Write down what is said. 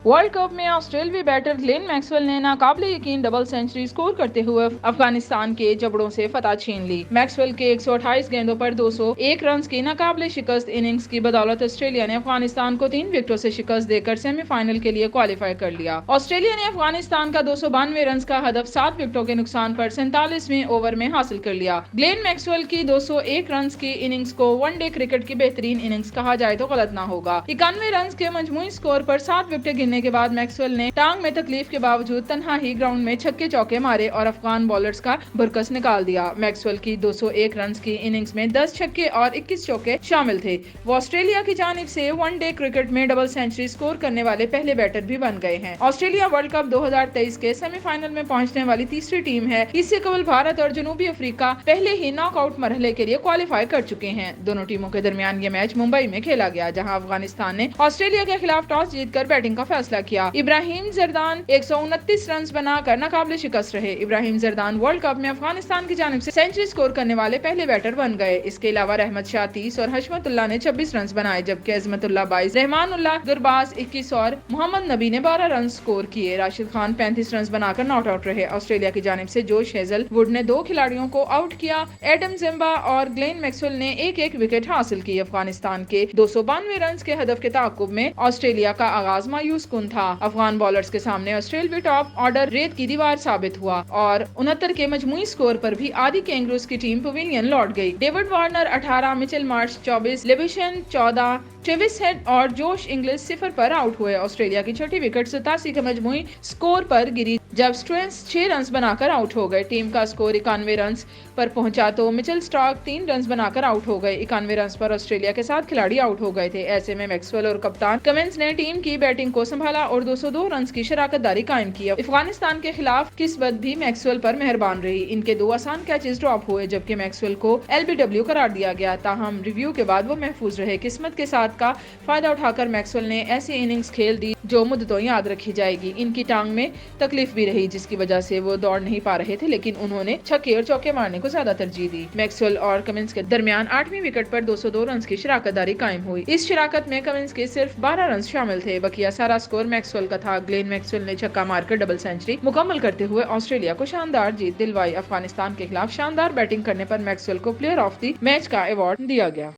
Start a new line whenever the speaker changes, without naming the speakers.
World cup में ऑस्ट्रेलियाई batter Glenn Maxwell ने नाकाबिले यकीन डबल सेंचुरी स्कोर करते हुए अफगानिस्तान के जबड़ों से फतह छीन ली। मैक्सवेल के 128 गेंदों पर 201 रन की नाकाबिले शिकस्त इनिंग्स की बदौलत ऑस्ट्रेलिया ने अफगानिस्तान को 3 विकेटों से शिकस्त देकर सेमीफाइनल के लिए क्वालिफाई कर लिया। ऑस्ट्रेलिया ने अफगानिस्तान का 292 रन का हदफ 7 विकेटों के नुकसान पर 47वें ओवर में हासिल कर लिया। ग्लेन मैक्सवेल की 201 रन की इनिंग्स को वनडे क्रिकेट की बेहतरीन इनिंग्स कहा जाए तो गलत न होगा। 91 रन के मजमूई स्कोर पर 7 विकेट के बाद मैक्सवेल ने टांग में तकलीफ के बावजूद तन्हा ही ग्राउंड में छक्के चौके मारे और अफगान बॉलर्स का भुरकस निकाल दिया। मैक्सवेल की 201 रन की इनिंग्स में 10 छक्के और 21 चौके शामिल थे। वो ऑस्ट्रेलिया की जानिब से वनडे क्रिकेट में डबल सेंचुरी स्कोर करने वाले पहले बैटर भी बन गए हैं। ऑस्ट्रेलिया वर्ल्ड कप 2023 के सेमीफाइनल में पहुंचने वाली तीसरी टीम है। इससे कबल भारत और जनूबी अफ्रीका पहले ही नॉकआउट मरहले के लिए क्वालिफाई कर चुके हैं। दोनों टीमों के दरमियान ये मैच मुंबई में खेला गया, जहां अफगानिस्तान ने ऑस्ट्रेलिया के खिलाफ टॉस जीतकर बैटिंग का फैसला किया। इब्राहिम जरदान 129 रन बनाकर नाकाबिले शिकस्त रहे। इब्राहिम जरदान वर्ल्ड कप में अफगानिस्तान की जानिब से सेंचुरी स्कोर करने वाले पहले बैटर बन गए। इसके अलावा रहमत शाह 30 और हशमतुल्लाह ने 26 रन बनाए, जबकि अजमतुल्लाह 22, रहमानुल्लाह गुरबाज 21 और मोहम्मद नबी ने 12 रन स्कोर किए। राशिद खान 35 रन बनाकर नॉट आउट रहे। ऑस्ट्रेलिया की जानिब से जोश हेजलवुड ने 2 खिलाड़ियों को आउट किया। एडम जिम्बा और ग्लेन मैक्सवेल ने एक विकेट हासिल की। अफगानिस्तान के 292 रन के हदफ के ताकुब में ऑस्ट्रेलिया का आगाज मायूस कुन था। अफगान बॉलर्स के सामने ऑस्ट्रेलियाई टॉप ऑर्डर रेत की दीवार साबित हुआ और 69 के मजमूई स्कोर पर भी आधी कैंगरूज की टीम पवेलियन लौट गई। David Warner 18, Mitchell Marsh 24, लेविशन 14, Travis head और जोश इंग्लिश 0 पर आउट हुए। ऑस्ट्रेलिया की छठी विकेट 87 के मजमूई स्कोर पर गिरी, जब स्ट्रेंस 6 रन बनाकर आउट हो गए। टीम का स्कोर 91 रन पर पहुंचा तो मिचेल स्टार्क 3 रन बनाकर आउट हो गए। 91 रन पर ऑस्ट्रेलिया के 7 खिलाड़ी आउट हो गए थे। ऐसे में मैक्सवेल और कप्तान कमिंस ने टीम की बैटिंग को संभाला और 202 रन की शराकतदारी कायम की। अफगानिस्तान के खिलाफ किस्मत भी मैक्सवेल पर मेहरबान रही। इनके 2 आसान कैचेस ड्रॉप हुए, जबकि मैक्सवेल को LBW करार दिया गया। ताहम रिव्यू के बाद वो महफूज रहे। किस्मत के साथ का फायदा उठाकर मैक्सवेल ने ऐसी इनिंग्स खेल दी जो मुद्दतों याद रखी जाएगी। इनकी टांग में तकलीफ भी रही, जिसकी वजह से वो दौड़ नहीं पा रहे थे, लेकिन उन्होंने छक्के और चौके मारने को ज्यादा तरजीह दी। मैक्सवेल और कमिंस के दरमियान 8वीं विकेट पर 202 रन की शराकतदारी कायम हुई। इस शराकत में कमिंस के सिर्फ 12 रन शामिल थे। बकिया सारा स्कोर मैक्सवेल का था। ग्लेन मैक्सवेल ने छक्का मारकर डबल सेंचुरी मुकम्मल करते हुए ऑस्ट्रेलिया को शानदार जीत दिलवाई। अफगानिस्तान के खिलाफ शानदार बैटिंग करने पर मैक्सवेल को प्लेयर ऑफ द मैच का अवार्ड दिया गया।